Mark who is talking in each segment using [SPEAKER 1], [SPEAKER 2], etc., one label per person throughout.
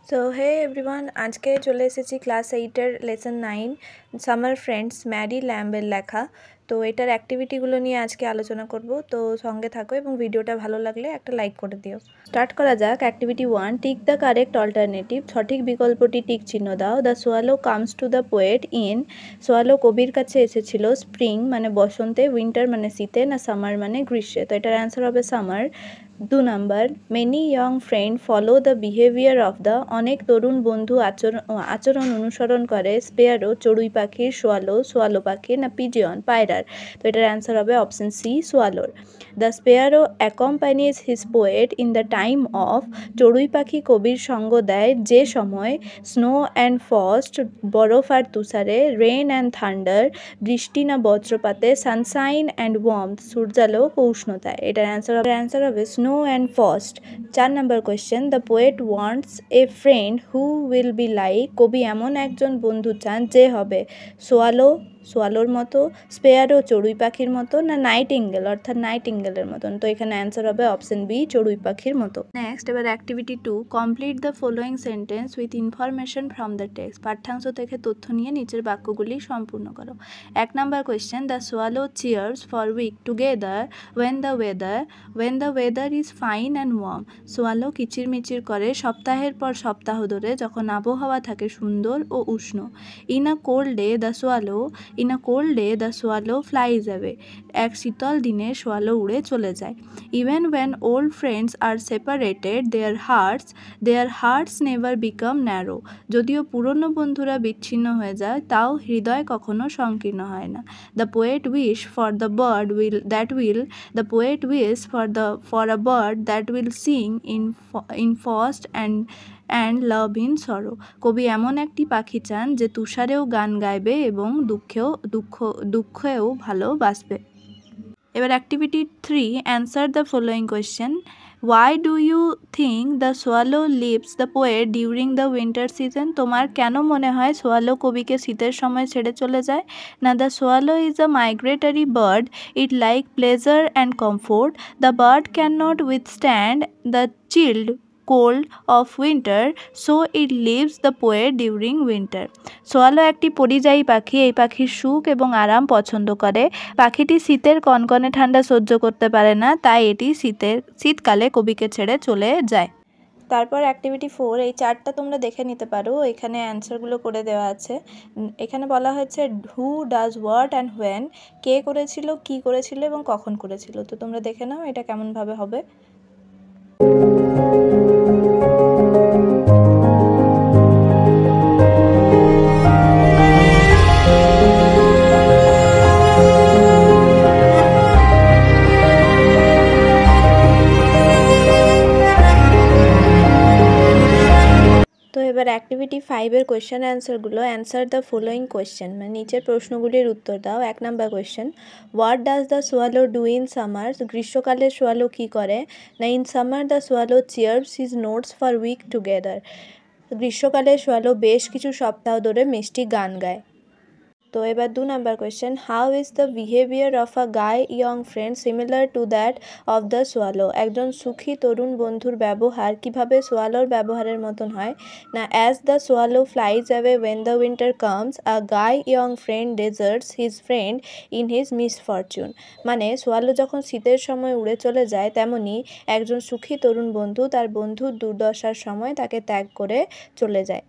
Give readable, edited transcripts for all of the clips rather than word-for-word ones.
[SPEAKER 1] So hey everyone, আজকে চলে এসেছি ক্লাস 8-এর লেসন 9 সামার ফ্রেন্ডস ম্যারি ল্যাম্বের লেখা। তো এটার অ্যাক্টিভিটিগুলো নিয়ে আজকে আলোচনা করব। তো সঙ্গে থাকো এবং ভিডিওটা ভালো লাগলে একটা লাইক করে দিও। স্টার্ট করা যাক। Activity 1, tick the correct alternative. সঠিক বিকল্পটি টিক চিহ্ন দাও। The swallow comes to the poet in. Swallow কবির কাছে এসেছিল স্প্রিং মানে বসন্তে, উইন্টার মানে শীতে, না সামার মানে গ্রীষ্মে। তো এটার অ্যান্সার হবে summer. 2 number, many young friend follow the behaviour of the. অনেক তরুণ বন্ধু আচরণ অনুসরণ করে স্পেয়ারো চড়ুই পাখির, সোয়ালো পাখির, না পিজিয়ন পায়রার। তো এটার অ্যান্সার হবে অপশন সি, সোয়ালোর। The sparrow accompanies his poet in the time of. চড়ুই পাখি কবির সঙ্গ দেয় যে সময় স্নো অ্যান্ড ফ্রস্ট বরফ আর তুষারে, রেন অ্যান্ড থান্ডার বৃষ্টি না বজ্রপাতে, সানশাইন অ্যান্ড ওয়ার্মথ সূর্যালোক ও উষ্ণতায়। এটার অ্যান্সার হবে snow and frost. 4 number question, the poet wants a friend who will be like. কবি এমন একজন বন্ধু চান যে হবে সোয়ালোর মতো, স্পেয়ারো চড়ুই পাখির মতো, না নাইটিঙ্গেল অর্থাৎ নাইটিঙ্গেলের মতন। তো এখানে অ্যান্সার হবে অপশন বি, চড়ুই পাখির মতো। নেক্সট, এবার activity 2, complete the following sentence with information from the text. পাঠ্যাংশ থেকে তথ্য নিয়ে নিচের বাক্যগুলি সম্পূর্ণ করো। 1 number question, the swallow cheers for week together when the weather is fine and warm. সোয়ালো কিচিরমিচির করে সপ্তাহের পর সপ্তাহ ধরে যখন আবহাওয়া থাকে সুন্দর ও উষ্ণ। in a cold day the swallow flies away. এক শীতল দিনে সোয়ালো উড়ে চলে যায়। even when old friends are separated their hearts never become narrow. যদিও পুরনো বন্ধুরা বিচ্ছিন্ন হয়ে যায় তাও হৃদয় কখনো সংকীর্ণ হয় না। the poet wish for a bird that will sing in frost and love in sorrow. কবি এমন একটি পাখি চান যে তুষারেও গান গাইবে এবং দুঃখেও ভালোবাসবে। এবার activity 3, answer the following question. Why do you think the swallow leaves the poet during the winter season? তোমার কেন মনে হয় সোয়ালো কবিকে শীতের সময় ছেড়ে চলে যায়? না, the swallow is a migratory bird. It like pleasure and comfort. The bird cannot withstand the chilled cold of winter, so it leaves the poet during winter. Swallow একটি পরিযায়ী পাখি। এই পাখির সুখ এবং আরাম পছন্দ করে। পাখিটি শীতের কনকনে ঠান্ডা সহ্য করতে পারে না, তাই এটি শীতকালে কবিকে ছেড়ে চলে যায়। তারপর অ্যাক্টিভিটি 4, এই চার্টটা তোমরা দেখে নিতে পারো, এখানে অ্যান্সারগুলো করে দেওয়া আছে। এখানে বলা হয়েছে who does what and when, কে করেছিল, কি করেছিল এবং কখন করেছিল। তো তোমরা দেখে নাও এটা কেমনভাবে হবে। এবার অ্যাক্টিভিটি 5-এর কোয়েশ্চেন অ্যান্সারগুলো। অ্যান্সার দ্য ফলোয়িং কোয়েশ্চেন, মানে নিচের প্রশ্নগুলির উত্তর দাও। 1 number question, what does the swallow do in summer? গ্রীষ্মকালে সোয়ালো কী করে? না, in summer the swallow cheers his notes for week together. গ্রীষ্মকালে সোয়ালো বেশ কিছু সপ্তাহ ধরে মিষ্টি গান গায়। তো এবার 2 number question, how is the behaviour of a guy young friend similar to that of the swallow? একজন সুখী তরুণ বন্ধুর ব্যবহার কিভাবে সোয়ালোর ব্যবহারের মতন হয়? না, as the swallow flies away when the winter comes a guy young friend deserts his friend in his misfortune. মানে সোয়ালো যখন শীতের সময় উড়ে চলে যায় তেমনি একজন সুখী তরুণ বন্ধু তার বন্ধুর দুর্দশার সময় তাকে ত্যাগ করে চলে যায়।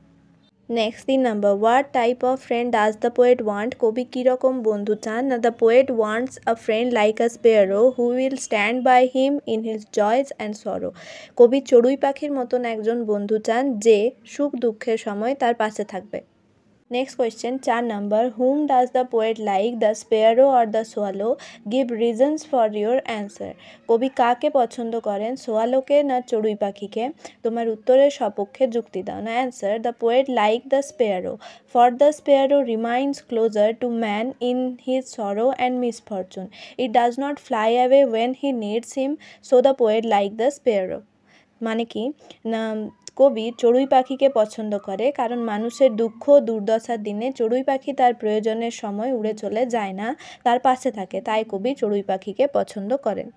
[SPEAKER 1] Next 3 number, what type of friend does the poet want? কবি কীরকম বন্ধু চান? না, the poet wants a friend like a sparrow who will stand by him in his joys and sorrow. কবি চড়ুই পাখির মতন একজন বন্ধু চান যে সুখ দুঃখের সময় তার পাশে থাকবে। Next question 4 number, whom does the poet like, the sparrow or the swallow? Give reasons for your answer. কবি কাকে পছন্দ করেন, সোয়ালোকে না চড়ুই পাখিকে? তোমার উত্তরের সপক্ষে যুক্তি দাও। না, answer the poet like the sparrow, for the sparrow remains closer to man in his sorrow and misfortune. It does not fly away when he needs him, so the poet like the sparrow. মানে কি না, কবি চড়ুই পাখিকে পছন্দ করে কারণ মানুষের দুঃখ দুর্দশার দিনে চড়ুই পাখি তার প্রয়োজনের সময় উড়ে চলে যায় না, তার পাশে থাকে, তাই কবি চড়ুই পাখিকে পছন্দ করেন।